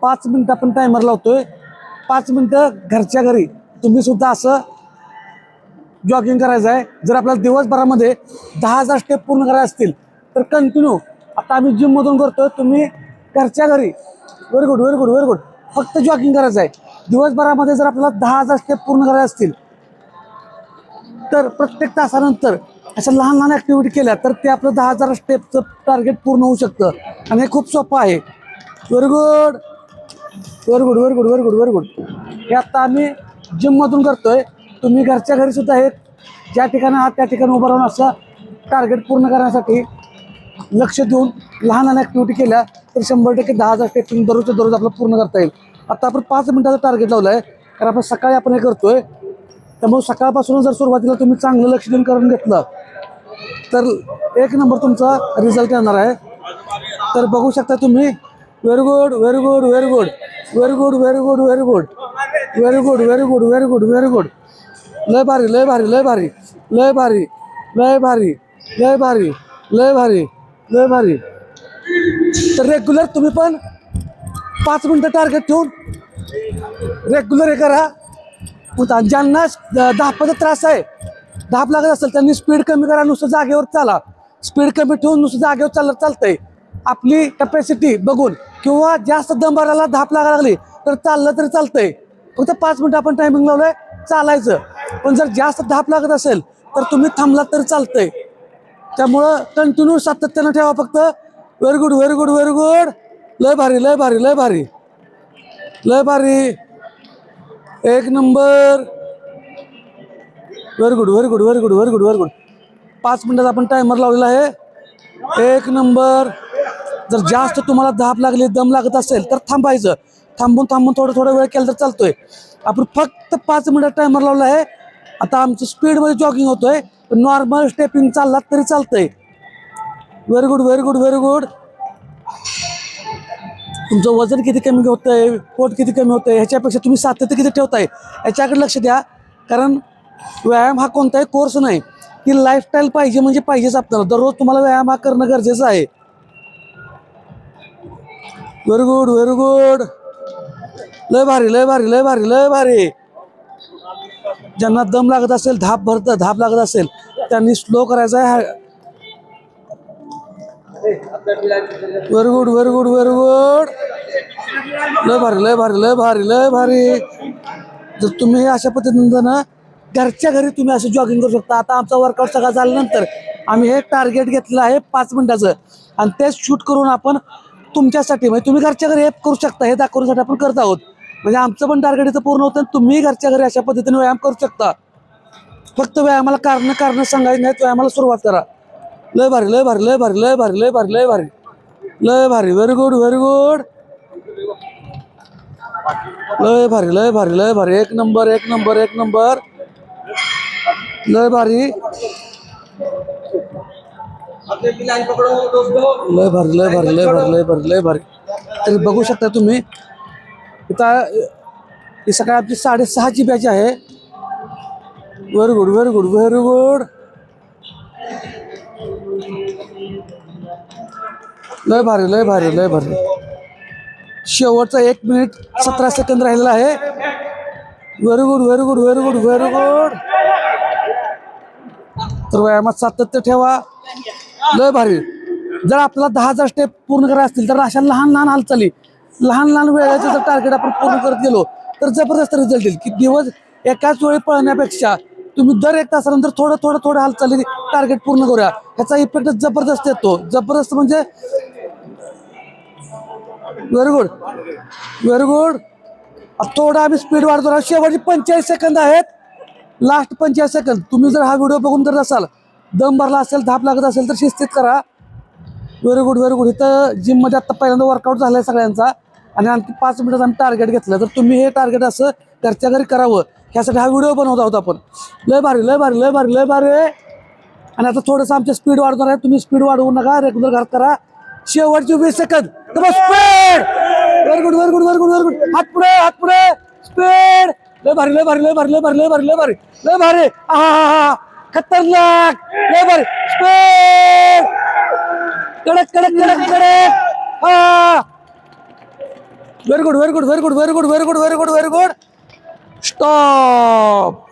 5 मिनिटं आपण टायमर लावतोय. 5 मिनिटं घरच्या घरी तुम्ही सुद्धा असं जॉगिंग करायचं आहे. जर आपल्याला दिवसभरामध्ये 10,000 स्टेप पूर्ण करायचे असतील तर कंटिन्यू, आता आम्ही जिममधून करतोय, तुम्ही घरच्या घरी very good very good very good फक्त जॉगिंग करायचं आहे. दिवसभरामध्ये जर आपल्याला 10,000 स्टेप पूर्ण करायचे असतील तर प्रत्येक तासानंतर अशा लहान लहान ॲक्टिव्हिटी केल्या तर ते आपलं 10,000 स्टेपचं टार्गेट पूर्ण होऊ शकतं. आणि हे खूप सोपं आहे. Very good very good very good very good very good. हे आत्ता आम्ही जिममधून करतोय. तुम्ही घरच्या घरी सुद्धा हे ज्या ठिकाणी आहात त्या ठिकाणी उभं राहून असं टार्गेट पूर्ण करण्यासाठी लक्ष देऊन लहान लहान ॲक्टिव्हिटी केल्या तर 100% 10,000 स्टेप तुम्ही दररोजच्या दररोज आपलं पूर्ण करता येईल. आता आपण 5 मिनिटाचं टार्गेट लावलं आहे कारण आपण सकाळी आपण हे करतोय. त्यामुळे सकाळपासून जर सुरुवातीला तुम्ही चांगलं लक्ष देऊन करून घेतलं तर 1 नंबर तुमचा रिझल्ट येणार आहे. तर बघू शकता तुम्ही. Very good very good very good very good very good very good very good very good very good very good. लय भारी लय भारी लय भारी लय भारी लय भारी लय भारी लय भारी लय भारी. तर रेग्युलर तुम्ही पण 5 मिनिटं टार्गेट ठेवून रेग्युलर हे करा. ज्यांना धापाचा त्रास आहे, धाप लागत असेल त्यांनी स्पीड कमी करा. नुसतं जागेवर चाला. स्पीड कमी ठेवून नुसतं जागेवर चालतंय. आपली कॅपॅसिटी बघून किंवा जास्त दम भरायला धाप लागायला लागली तर चाललं तरी चालतंय. फक्त 5 मिनिटं आपण टायमिंग लावलंय चालायचं. पण जर जास्त धाप लागत असेल तर तुम्ही थांबलात तरी चालतंय. त्यामुळं कंटिन्यू सातत्यानं ठेवा फक्त. Very good very good very good. लय भारी लय भारी लय भारी लय भारी. 1 number. Very good very good very good very good very good. 5 मिनिटाचा आपण टायमर लावलेला आहे. 1 नंबर. जर जास्त तुम्हाला धाप लागली, दम लागत असेल तर थांबायचं. थांबून थांबून थोडं थोडं वेळ केलं तर चालतोय. आपण फक्त 5 मिनिटात टायमर लावला आहे. आता आमचं स्पीडमध्ये जॉगिंग होतोय. नॉर्मल स्टेपिंग चाललात तरी चालतंय. Very good very good very good. तुमचं वजन किती कमी होतंय, पोट किती कमी होतंय, ह्याच्यापेक्षा तुम्ही सातत्य किती ठेवताय याच्याकडे लक्ष द्या. कारण व्यायाम हा कोणताही कोर्स नाही, ती लाईफस्टाईल पाहिजे म्हणजे पाहिजेच. आपल्याला दररोज तुम्हाला व्यायाम हा करणं गरजेचं आहे. Very good very good. लय भारी लय भारी लय भारी लय भारी. ज्यांना दम लागत असेल, धाप लागत असेल त्यांनी स्लो करायचा आहे. Very good very good very good. लय भारी लय भारी लय भारी लय भारी. जर तुम्ही अशा पद्धतीनं घरच्या घरी तुम्ही असं जॉगिंग करू शकता. आता आमचा वर्कआउट सगळा झाल्यानंतर आम्ही हे टार्गेट घेतलं आहे 5 मिनिटाचं आणि ते शूट करून आपण तुमच्यासाठी म्हणजे तुम्ही घरच्या घरी हे करू शकता. हे दाखवण्यासाठी आपण करत आहोत. म्हणजे आमचं पण टार्गेट इथं पूर्ण होतं. तुम्ही घरच्या घरी अशा पद्धतीने व्यायाम करू शकता. फक्त व्यायामाला कारण सांगायचं नाही, व्यायामाला सुरुवात करा. लय भारी लय भारी लय भारी लय भारी लय भारी लय भारी लय भारी. Very good very good. लय भारी लय भारी लय भारी. 1 नंबर 1 नंबर 1 नंबर. लय भारी लय भारी लय भारी लय भारी लय भारी लय भारी. तरी बघू शकता तुम्ही इथं ही सकाळी आमची 6:30ची बॅच आहे. Very good very good very good. लय भारी लय भारी लय भारी. शेवटचा 1 मिनिट 17 सेकंद राहिलेला आहे. Very good very good very good very good. तर व्यायामात सातत्य ठेवा. लय भारी. जर आपल्याला 10,000 स्टेप पूर्ण करायचे असतील तर अशा लहान लहान हालचाली, लहान लहान वेळेचं जर टार्गेट आपण पूर्ण करत गेलो तर जबरदस्त रिझल्ट येईल. की दिवस एकाच वेळी पळण्यापेक्षा तुम्ही दर 1 तासानंतर थोडं थोडं थोडं हालचाली टार्गेट पूर्ण करूया. ह्याचा इफेक्ट जबरदस्त येतो. जबरदस्त म्हणजे व्हेरी गुड व्हेरी गुड. थोडं आम्ही स्पीड वाढतो. शेवटचे 45 सेकंद आहेत. Last 45 second. तुम्ही जर हा व्हिडिओ बघून करत असाल, दम भरला असेल, धाप लागत असेल तर शिस्तीत करा. Very good very good. इथं जिममध्ये आत्ता पहिल्यांदा वर्कआउट झाला आहे सगळ्यांचा आणि आणखी 5 मिनिटाचं आम्ही टार्गेट घेतलं. तर तुम्ही हे टार्गेट असं घरच्या घरी करावं ह्यासाठी हा व्हिडिओ बनवत आहोत आपण. लय भारी लय भारी लय भारी लय भारी. आणि आता थोडंसं आमची स्पीड वाढवणार आहे. तुम्ही स्पीड वाढवू नका, रेग्युलर घरात करा. शेवटचे 20 second. Speed. Very good very good very good very good. हात पुढे स्पीड. लय भारी लय भारी लय भारी लय भारी लय भारी लय भारी लय भारी. हा खतरनाक. लय भारी स्पीड. कडक कडक कडक कडक. हा very good very good very good very good very good very good very good stop.